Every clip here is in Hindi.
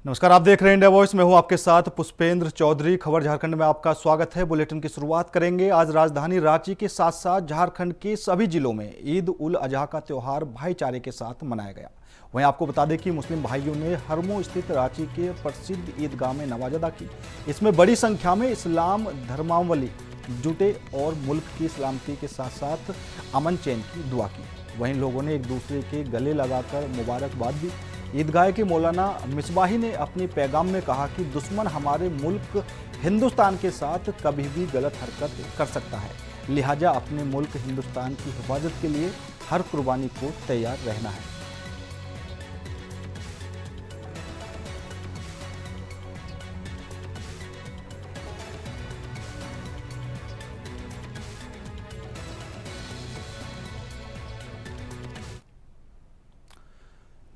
नमस्कार, आप देख रहे हैं इंडिया वॉइस। मैं हूं आपके साथ पुष्पेंद्र चौधरी। खबर झारखंड में आपका स्वागत है। बुलेटिन की शुरुआत करेंगे। आज राजधानी रांची के साथ साथ झारखंड के सभी जिलों में ईद उल अजहा का त्यौहार भाईचारे के साथ मनाया गया। वहीं आपको बता दें कि मुस्लिम भाइयों ने हरमो स्थित रांची के प्रसिद्ध ईदगाह में नमाज अदा की। इसमें बड़ी संख्या में इस्लाम धर्मावलंबी जुटे और मुल्क की सलामती के साथ साथ अमन चैन की दुआ की। वहीं लोगों ने एक दूसरे के गले लगाकर मुबारकबाद दी। ईदगाह के मौलाना मिसबाही ने अपने पैगाम में कहा कि दुश्मन हमारे मुल्क हिंदुस्तान के साथ कभी भी गलत हरकत कर सकता है, लिहाजा अपने मुल्क हिंदुस्तान की हिफाजत के लिए हर कुर्बानी को तैयार रहना है।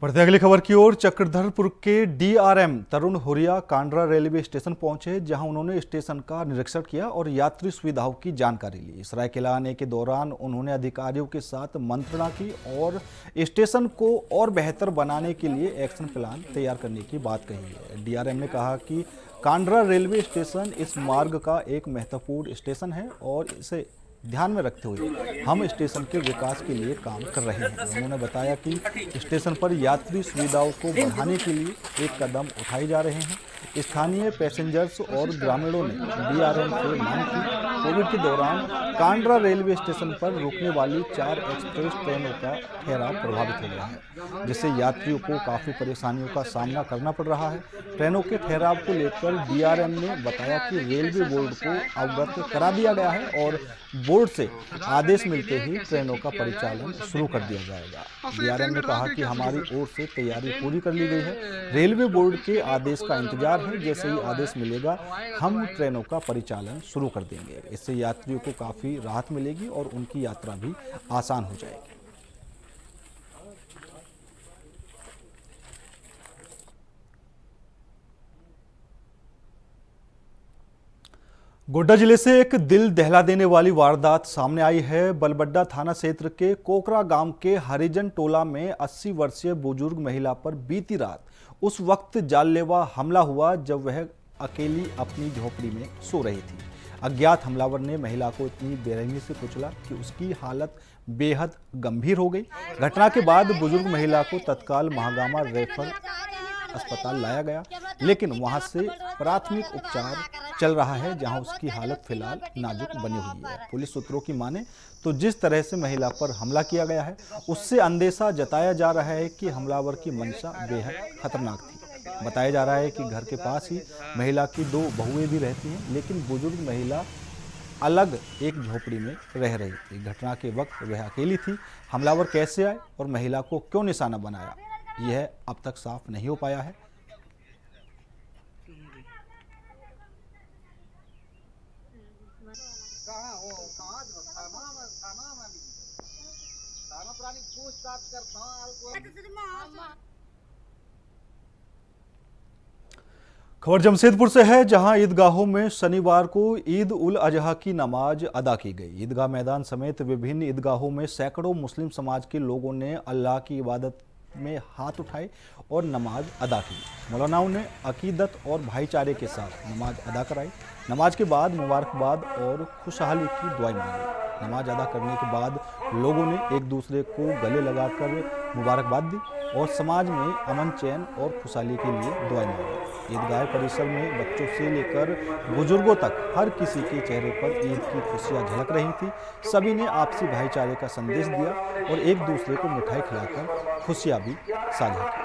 बढ़ते अगली खबर की ओर। चक्रधरपुर के डीआरएम तरुण हुरिया कांड्रा रेलवे स्टेशन पहुंचे, जहां उन्होंने स्टेशन का निरीक्षण किया और यात्री सुविधाओं की जानकारी ली। सरायकेला आने के दौरान उन्होंने अधिकारियों के साथ मंत्रणा की और स्टेशन को और बेहतर बनाने के लिए एक्शन प्लान तैयार करने की बात कही है। डीआरएम ने कहा कि कांड्रा रेलवे स्टेशन इस मार्ग का एक महत्वपूर्ण स्टेशन है और इसे ध्यान में रखते हुए हम स्टेशन के विकास के लिए काम कर रहे हैं। उन्होंने बताया कि स्टेशन पर यात्री सुविधाओं को बढ़ाने के लिए एक कदम उठाए जा रहे हैं। स्थानीय पैसेंजर्स और ग्रामीणों ने डीआरएम से मांग की। कोविड के दौरान कांड्रा रेलवे स्टेशन पर रुकने वाली 4 एक्सप्रेस ट्रेनों का ठहराव प्रभावित हो गया है, जिससे यात्रियों को काफ़ी परेशानियों का सामना करना पड़ रहा है। ट्रेनों के ठहराव को लेकर डीआरएम ने बताया कि रेलवे बोर्ड को अवगत करा दिया गया है और बोर्ड से आदेश मिलते ही ट्रेनों का परिचालन शुरू कर दिया जाएगा। डीआरएम ने कहा कि हमारी ओर से तैयारी पूरी कर ली गई है। रेलवे बोर्ड के आदेश का इंतजार है। जैसे ही आदेश मिलेगा हम ट्रेनों का परिचालन शुरू कर देंगे। इससे यात्रियों को काफ़ी राहत मिलेगी और उनकी यात्रा भी आसान हो जाएगी। गोड्डा जिले से एक दिल दहला देने वाली वारदात सामने आई है। बलबड्डा थाना क्षेत्र के कोकरा गांव के हरिजन टोला में 80 वर्षीय बुजुर्ग महिला पर बीती रात उस वक्त जानलेवा हमला हुआ जब वह अकेली अपनी झोपड़ी में सो रही थी। अज्ञात हमलावर ने महिला को इतनी बेरहमी से कुचला कि उसकी हालत बेहद गंभीर हो गई। घटना के बाद बुजुर्ग महिला को तत्काल महागामा रेफर अस्पताल लाया गया, लेकिन वहां से प्राथमिक उपचार चल रहा है, जहां उसकी हालत फिलहाल नाजुक बनी हुई है। पुलिस सूत्रों की माने तो जिस तरह से महिला पर हमला किया गया है, उससे अंदेशा जताया जा रहा है कि हमलावर की मंशा बेहद खतरनाक थी। बताया जा रहा है कि घर के पास ही महिला की 2 बहुएं भी रहती हैं, लेकिन बुजुर्ग महिला अलग एक झोपड़ी में रह रही थी। घटना के वक्त वह अकेली थी। हमलावर कैसे आए और महिला को क्यों निशाना बनाया, यह अब तक साफ नहीं हो पाया है। खबर जमशेदपुर से है, जहां ईदगाहों में शनिवार को ईद उल अजहा की नमाज अदा की गई। ईदगाह मैदान समेत विभिन्न ईदगाहों में सैकड़ों मुस्लिम समाज के लोगों ने अल्लाह की इबादत में हाथ उठाए और नमाज अदा की। मौलानाओं ने अकीदत और भाईचारे के साथ नमाज अदा कराई। नमाज के बाद मुबारकबाद और खुशहाली की दुआएं मांगी। नमाज अदा करने के बाद लोगों ने एक दूसरे को गले लगाकर मुबारकबाद दी और समाज में अमन चैन और खुशहाली के लिए दुआएं मांगी। ईदगाह परिसर में बच्चों से लेकर बुजुर्गों तक हर किसी के चेहरे पर ईद की खुशियां झलक रही थी। सभी ने आपसी भाईचारे का संदेश दिया और एक दूसरे को मिठाई खिलाकर खुशियां भी साझा की।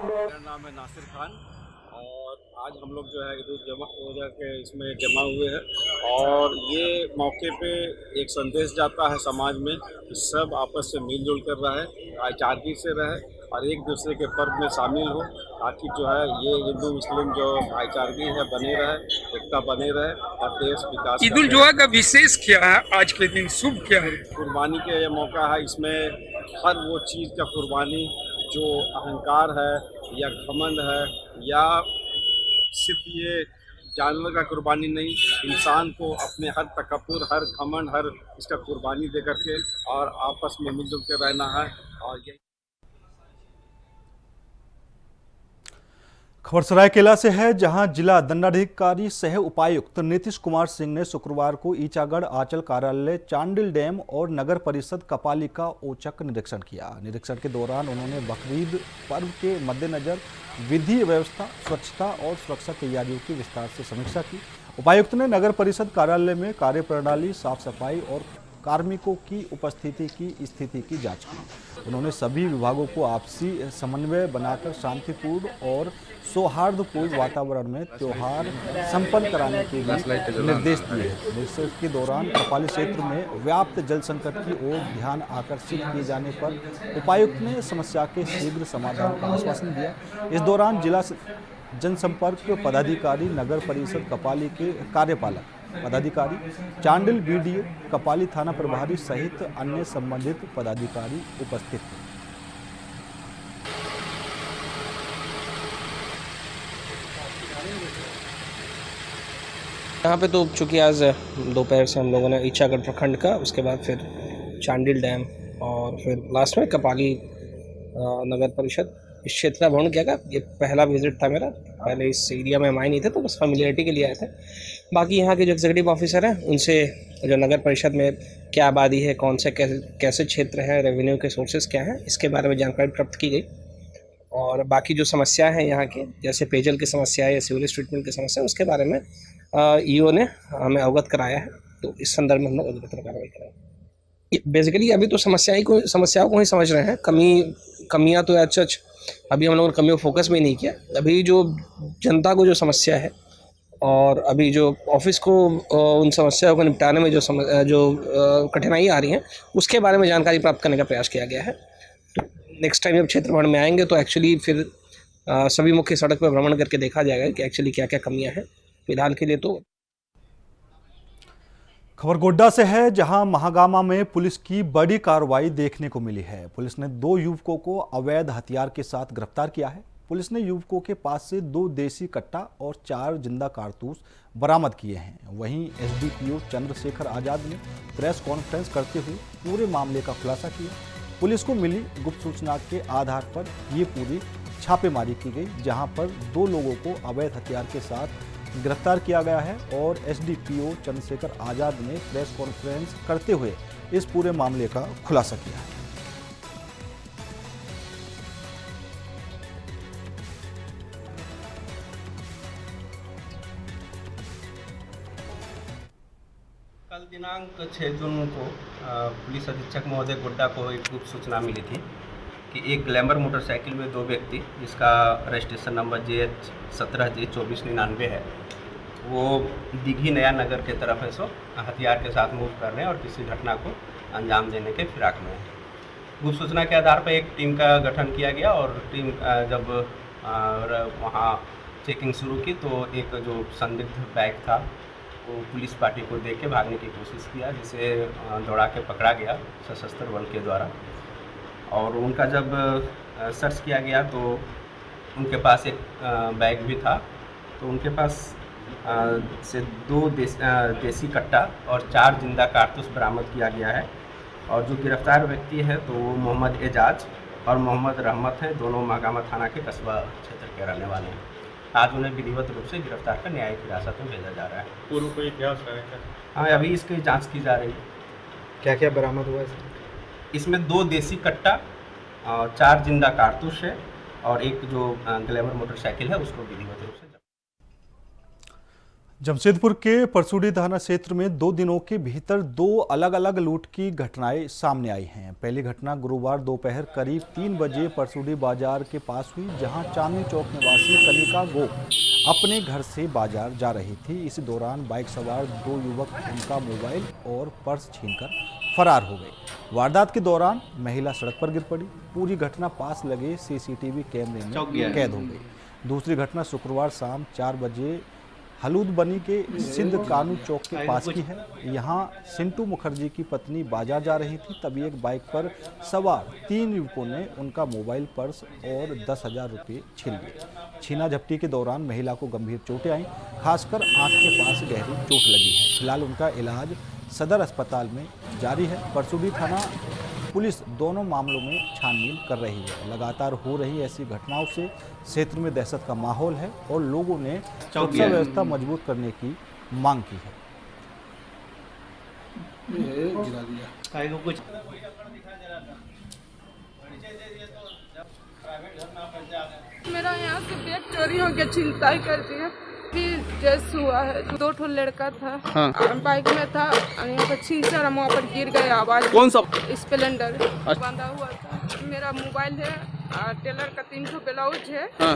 मेरा नाम है नासिर खान और आज हम लोग जो है जमा के इसमें जमा हुए हैं और ये मौके पे एक संदेश जाता है समाज में कि सब आपस से मिलजुल कर रहे, भाईचारगी से रहे और एक दूसरे के पर्व में शामिल हो, ताकि जो है ये हिंदू मुस्लिम जो भाईचारगी है बने रहे, एकता बने रहे और देश विकास। ईद उल जुहा का विशेष क्या है आज के दिन, शुभ क्या है? कुर्बानी का ये मौका है। इसमें हर वो चीज़ का कुर्बानी जो अहंकार है या घमंड है या सिर्फ ये जानवर का कुर्बानी नहीं, इंसान को अपने हर तकब्बुर, हर घमंड, हर इसका कुर्बानी दे करके और आपस में मिलजुल के रहना है। और यही खबर सरायकेला से है, जहां जिला दंडाधिकारी सह उपायुक्त नीतीश कुमार सिंह ने शुक्रवार को ईचागढ़ आंचल कार्यालय, चांडिल डैम और नगर परिषद कपाली का औचक निरीक्षण किया। निरीक्षण के दौरान उन्होंने बकरीद पर्व के मद्देनजर विधि व्यवस्था, स्वच्छता और सुरक्षा तैयारियों की विस्तार से समीक्षा की। उपायुक्त ने नगर परिषद कार्यालय में कार्यप्रणाली, साफ सफाई और कार्मिकों की उपस्थिति की स्थिति की जांच की। उन्होंने सभी विभागों को आपसी समन्वय बनाकर शांतिपूर्ण और सौहार्दपूर्ण वातावरण में त्योहार संपन्न कराने के लिए निर्देश दिए। निरीक्षण के दौरान कपाली क्षेत्र में व्याप्त जल संकट की ओर ध्यान आकर्षित किए जाने पर उपायुक्त ने समस्या के शीघ्र समाधान का आश्वासन दिया। इस दौरान जिला जनसंपर्क पदाधिकारी, नगर परिषद कपाली के कार्यपालक पदाधिकारी, चांडिल बीडीओ, कपाली थाना प्रभारी सहित अन्य संबंधित पदाधिकारी उपस्थित थे। यहाँ पे तो चूँकि आज दोपहर से हम लोगों ने ईचागढ़ प्रखंड का, उसके बाद फिर चांडिल डैम और फिर लास्ट में कपाली नगर परिषद इस क्षेत्र का भ्रमण किया गया। ये पहला विजिट था मेरा, पहले इस एरिया में हम आए नहीं थे, तो बस फैमिलियरिटी के लिए आए थे। बाकी यहाँ के जो एग्जीक्यूटिव ऑफिसर हैं उनसे जो नगर परिषद में क्या आबादी है, कौन से कैसे क्षेत्र हैं, रेवेन्यू के सोर्सेज क्या हैं, इसके बारे में जानकारी प्राप्त की गई। और बाकी जो समस्या है यहाँ के, जैसे पेयजल की समस्या है या सीवरेज ट्रीटमेंट की समस्या है, उसके बारे में ईओ ने हमें अवगत कराया है। तो इस संदर्भ में हम लोग अग्रिम कार्रवाई करेंगे। बेसिकली अभी तो समस्याओं को ही समझ रहे हैं। कमियाँ तो सच अभी हम लोगों ने कमियों फोकस में नहीं किया। अभी जो जनता को जो समस्या है और अभी जो ऑफिस को उन समस्याओं को निपटाने में जो कठिनाई आ रही हैं, उसके बारे में जानकारी प्राप्त करने का प्रयास किया गया है। तो नेक्स्ट टाइम जब क्षेत्र भ्रमण में आएंगे तो एक्चुअली फिर सभी मुख्य सड़क पर भ्रमण करके देखा जाएगा कि एक्चुअली क्या क्या कमियां हैं। फिलहाल के लिए तो खबर गोड्डा से है, जहां महागामा में पुलिस की बड़ी कार्रवाई देखने को मिली है। पुलिस ने 2 युवकों को अवैध हथियार के साथ गिरफ्तार किया है। पुलिस ने युवकों के पास से 2 देसी कट्टा और 4 जिंदा कारतूस बरामद किए हैं। वहीं एसडीपीओ चंद्रशेखर आजाद ने प्रेस कॉन्फ्रेंस करते हुए पूरे मामले का खुलासा किया। पुलिस को मिली गुप्त सूचना के आधार पर ये पूरी छापेमारी की गई, जहां पर 2 लोगों को अवैध हथियार के साथ गिरफ्तार किया गया है। और एसडीपीओ चंद्रशेखर आजाद ने प्रेस कॉन्फ्रेंस करते हुए इस पूरे मामले का खुलासा किया है। कल दिनांक 6 जून को पुलिस अधीक्षक महोदय गोड्डा को एक गुप्त सूचना मिली थी कि एक ग्लैमर मोटरसाइकिल में 2 व्यक्ति, जिसका रजिस्ट्रेशन नंबर JH 17J2499 है, वो दिघी नया नगर के तरफ है सो हथियार के साथ मूव कर रहे हैं और किसी घटना को अंजाम देने के फिराक में है। गुप्त सूचना के आधार पर एक टीम का गठन किया गया और टीम जब वहाँ चेकिंग शुरू की तो एक जो संदिग्ध बैग था वो पुलिस पार्टी को देख के भागने की कोशिश किया, जिसे दौड़ा के पकड़ा गया सशस्त्र बल के द्वारा। और उनका जब सर्च किया गया तो उनके पास एक बैग भी था। तो उनके पास से 2 देसी कट्टा और 4 जिंदा कारतूस बरामद किया गया है। और जो गिरफ्तार व्यक्ति है तो वो मोहम्मद एजाज और मोहम्मद रहमत हैं, दोनों महागामा थाना के कस्बा क्षेत्र के रहने वाले हैं। आज उन्हें विधिवत रूप से गिरफ्तार कर न्यायिक हिरासत में भेजा जा रहा है। पूर्व कोई इतिहास है? हाँ, अभी इसकी जांच की जा रही है। क्या क्या बरामद हुआ है? इसमें 2 देसी कट्टा, 4 जिंदा कारतूस है और एक जो ग्लैमर मोटरसाइकिल है उसको विधिवत रूप से। जमशेदपुर के परसुडी थाना क्षेत्र में 2 दिनों के भीतर 2 अलग अलग लूट की घटनाएं सामने आई हैं। पहली घटना गुरुवार दोपहर करीब 3 बजे परसुडी बाजार के पास हुई, जहां चांदनी चौक निवासी कनिका गो अपने घर से बाजार जा रही थी। इसी दौरान बाइक सवार 2 युवक उनका मोबाइल और पर्स छीनकर फरार हो गए। वारदात के दौरान महिला सड़क पर गिर पड़ी। पूरी घटना पास लगे CCTV कैमरे में कैद हो गई। दूसरी घटना शुक्रवार शाम 4 बजे हलूद बनी के सिंध कानू चौक के पास की है। यहाँ सिंटू मुखर्जी की पत्नी बाजार जा रही थी, तभी एक बाइक पर सवार 3 युवकों ने उनका मोबाइल, पर्स और 10,000 रुपये छीन लिए। छीना झपटी के दौरान महिला को गंभीर चोटें आईं, खासकर आंख के पास गहरी चोट लगी है। फिलहाल उनका इलाज सदर अस्पताल में जारी है। परसुडी थाना पुलिस दोनों मामलों में छानबीन कर रही है। लगातार हो रही ऐसी घटनाओं से क्षेत्र में दहशत का माहौल है और लोगों ने सुरक्षा व्यवस्था मजबूत करने की मांग की है। मेरा यहाँ से बैग चोरी हो गया, छिनताई कर दिया। फिर जैस हुआ है, 2 ठो लड़का था। हाँ। बाइक में था और यहाँ पर छींचा, वहाँ पर गिर गया। आवाज कौन सा? स्प्लेंडर बांधा हुआ था। मेरा मोबाइल है, टेलर का 3 ठो ब्लाउज है। हाँ।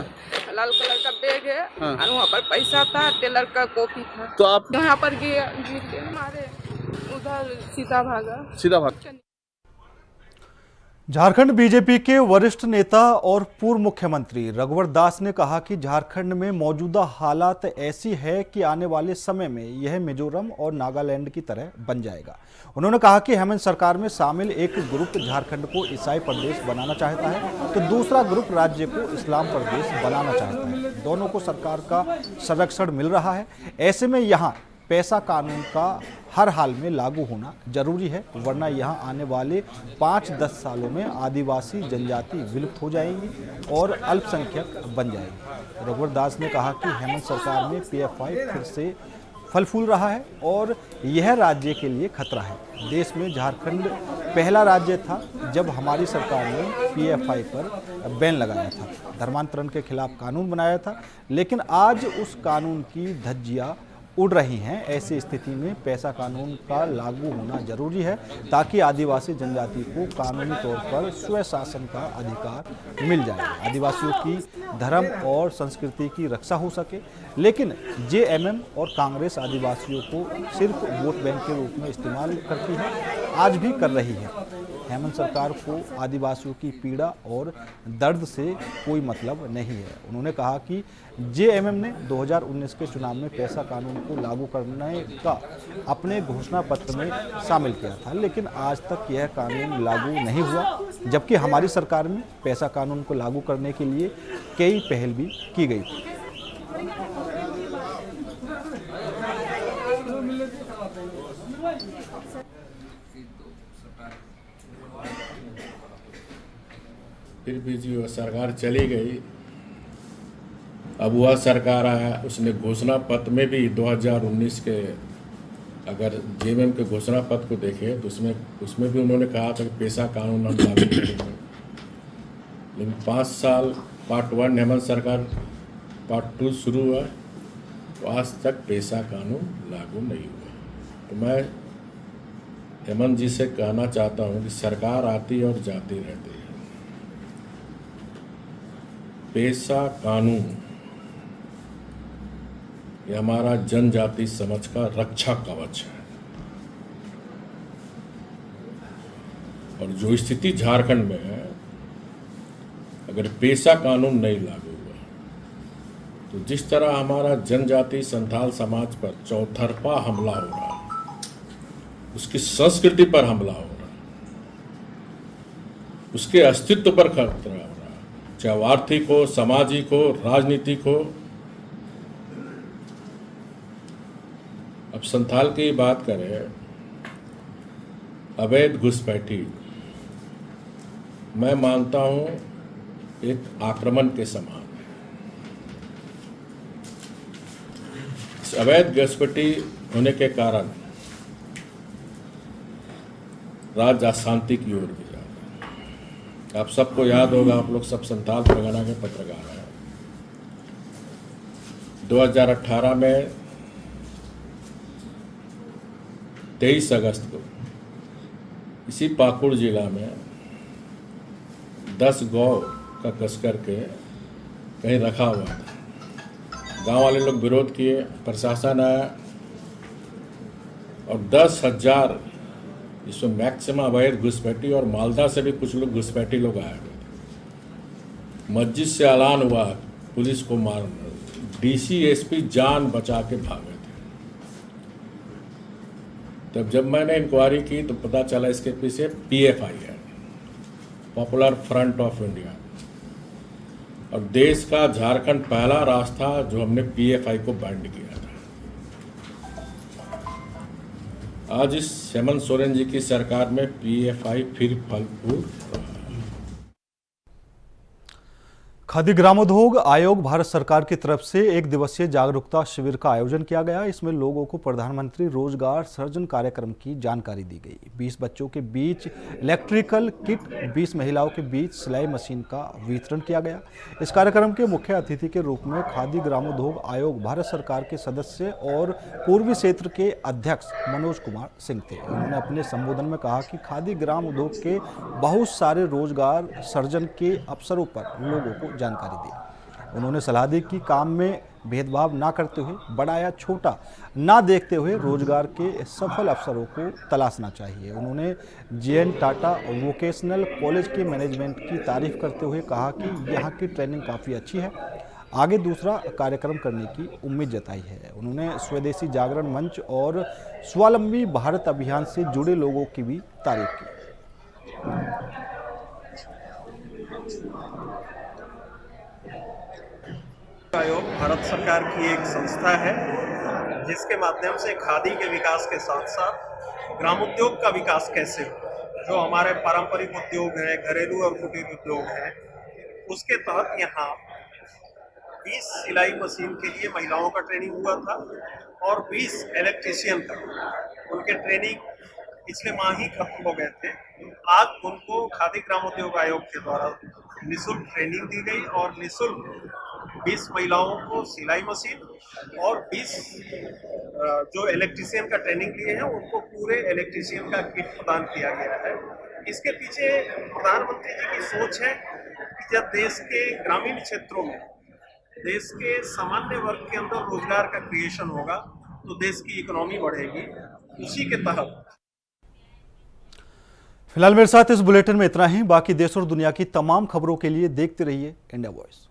लाल कलर का बैग है। हाँ। और वहाँ पर पैसा था, टेलर का कॉपी था। तो आप यहाँ पर गिर गए, हमारे उधर सीधा भाग। झारखंड बीजेपी के वरिष्ठ नेता और पूर्व मुख्यमंत्री रघुवर दास ने कहा कि झारखंड में मौजूदा हालात ऐसी है कि आने वाले समय में यह मिजोरम और नागालैंड की तरह बन जाएगा। उन्होंने कहा कि हेमंत सरकार में शामिल एक ग्रुप झारखंड को ईसाई प्रदेश बनाना चाहता है, तो दूसरा ग्रुप राज्य को इस्लाम प्रदेश बनाना चाहता है। दोनों को सरकार का संरक्षण मिल रहा है। ऐसे में यहाँ पैसा कानून का हर हाल में लागू होना जरूरी है, वरना यहाँ आने वाले 5-10 सालों में आदिवासी जनजाति विलुप्त हो जाएंगी और अल्पसंख्यक बन जाएगी। रघुवर दास ने कहा कि हेमंत सरकार में PFI फिर से फल फूल रहा है और यह राज्य के लिए खतरा है। देश में झारखंड पहला राज्य था जब हमारी सरकार ने PFI पर बैन लगाया था, धर्मांतरण के खिलाफ कानून बनाया था, लेकिन आज उस कानून की धज्जियाँ उड़ रही हैं। ऐसी स्थिति में पैसा कानून का लागू होना जरूरी है ताकि आदिवासी जनजाति को कानूनी तौर पर स्वशासन का अधिकार मिल जाए, आदिवासियों की धर्म और संस्कृति की रक्षा हो सके। लेकिन JMM और कांग्रेस आदिवासियों को सिर्फ वोट बैंक के रूप में इस्तेमाल करती है, आज भी कर रही है। हेमंत सरकार को आदिवासियों की पीड़ा और दर्द से कोई मतलब नहीं है। उन्होंने कहा कि JMM ने 2019 के चुनाव में पैसा कानून को लागू करने का अपने घोषणा पत्र में शामिल किया था, लेकिन आज तक यह कानून लागू नहीं हुआ, जबकि हमारी सरकार में पैसा कानून को लागू करने के लिए कई पहल भी की गई थी। फिर भी जो सरकार चली गई, अब वह सरकार आया, उसने घोषणा पत्र में भी 2019 के, अगर JMM के घोषणा पत्र को देखें तो उसमें भी उन्होंने कहा था कि पैसा कानून हम लागू करेंगे। लेकिन 5 साल पार्ट 1 हेमंत सरकार, पार्ट 2 शुरू हुआ तो आज तक पैसा कानून लागू नहीं हुआ। तो मैं हेमंत जी से कहना चाहता हूँ कि सरकार आती और जाती रहती है, पैसा कानून ये हमारा जनजाति समाज का रक्षा कवच है। और जो स्थिति झारखंड में है, अगर पैसा कानून नहीं लागू हुआ तो जिस तरह हमारा जनजाति संथाल समाज पर चौतरफा हमला हो रहा है, उसकी संस्कृति पर हमला हो रहा है, उसके अस्तित्व पर खतरा हो रहा है, चाहे आर्थिक हो, सामाजिक हो, राजनीतिक हो। अब संथाल की बात करें, अवैध घुसपैठी मैं मानता हूं एक आक्रमण के समान है। इस अवैध घुसपैठी होने के कारण राज्य अशांति की ओर भी जा रहा है। आप सबको याद होगा, आप लोग सब संथाल परगना के पत्रकार हैं। 2018 में 23 अगस्त को इसी पाकुड़ जिला में 10 गौ का कसकर के कहीं रखा हुआ था। गांव वाले लोग विरोध किए, प्रशासन आया और 10,000 इसमें मैक्सिमम अवैध घुसपैठी और मालदा से भी कुछ लोग घुसपैठी लोग आए हुए थे। मस्जिद से ऐलान हुआ पुलिस को डीसी एसपी जान बचा के भागे थे। तब जब मैंने इंक्वायरी की तो पता चला इसके पीछे पीएफआई है, पॉपुलर फ्रंट ऑफ इंडिया, और देश का झारखंड पहला राज्य था जो हमने पीएफआई को बैंड किया था। आज इस हेमंत सोरेन जी की सरकार में पीएफआई फिर फलफूल रहा। खादी ग्रामोद्योग आयोग भारत सरकार की तरफ से एक दिवसीय जागरूकता शिविर का आयोजन किया गया। इसमें लोगों को प्रधानमंत्री रोजगार सृजन कार्यक्रम की जानकारी दी गई। 20 बच्चों के बीच इलेक्ट्रिकल किट, 20 महिलाओं के बीच सिलाई मशीन का वितरण किया गया। इस कार्यक्रम के मुख्य अतिथि के रूप में खादी ग्रामोद्योग आयोग भारत सरकार के सदस्य और पूर्वी क्षेत्र के अध्यक्ष मनोज कुमार सिंह थे। उन्होंने अपने संबोधन में कहा कि खादी ग्राम उद्योग के बहुत सारे रोजगार सृजन के अवसरों पर लोगों को जानकारी दी। उन्होंने सलाह दी कि काम में भेदभाव ना करते हुए, बड़ा या छोटा ना देखते हुए रोजगार के सफल अवसरों को तलाशना चाहिए। उन्होंने जेएन टाटा वोकेशनल कॉलेज के मैनेजमेंट की तारीफ करते हुए कहा कि यहाँ की ट्रेनिंग काफ़ी अच्छी है, आगे दूसरा कार्यक्रम करने की उम्मीद जताई है। उन्होंने स्वदेशी जागरण मंच और स्वावलंबी भारत अभियान से जुड़े लोगों की भी तारीफ की। आयोग भारत सरकार की एक संस्था है जिसके माध्यम से खादी के विकास के साथ साथ ग्रामोद्योग का विकास कैसे हो, जो हमारे पारंपरिक उद्योग हैं, घरेलू और कुटीर उद्योग हैं, उसके तहत यहाँ 20 सिलाई मशीन के लिए महिलाओं का ट्रेनिंग हुआ था और 20 इलेक्ट्रीशियन का। उनके ट्रेनिंग पिछले माह ही खत्म हो गए थे। आज उनको खादी ग्रामोद्योग आयोग के द्वारा निःशुल्क ट्रेनिंग दी गई और निःशुल्क 20 महिलाओं को सिलाई मशीन और 20 जो इलेक्ट्रीशियन का ट्रेनिंग लिए हैं उनको पूरे इलेक्ट्रीशियन का किट प्रदान किया गया है। इसके पीछे प्रधानमंत्री जी की सोच है कि जब देश के ग्रामीण क्षेत्रों में देश के सामान्य वर्ग के अंदर रोजगार का क्रिएशन होगा तो देश की इकोनॉमी बढ़ेगी। उसी के तहत फिलहाल मेरे साथ इस बुलेटिन में इतना ही। बाकी देश और दुनिया की तमाम खबरों के लिए देखते रहिए इंडिया वॉइस।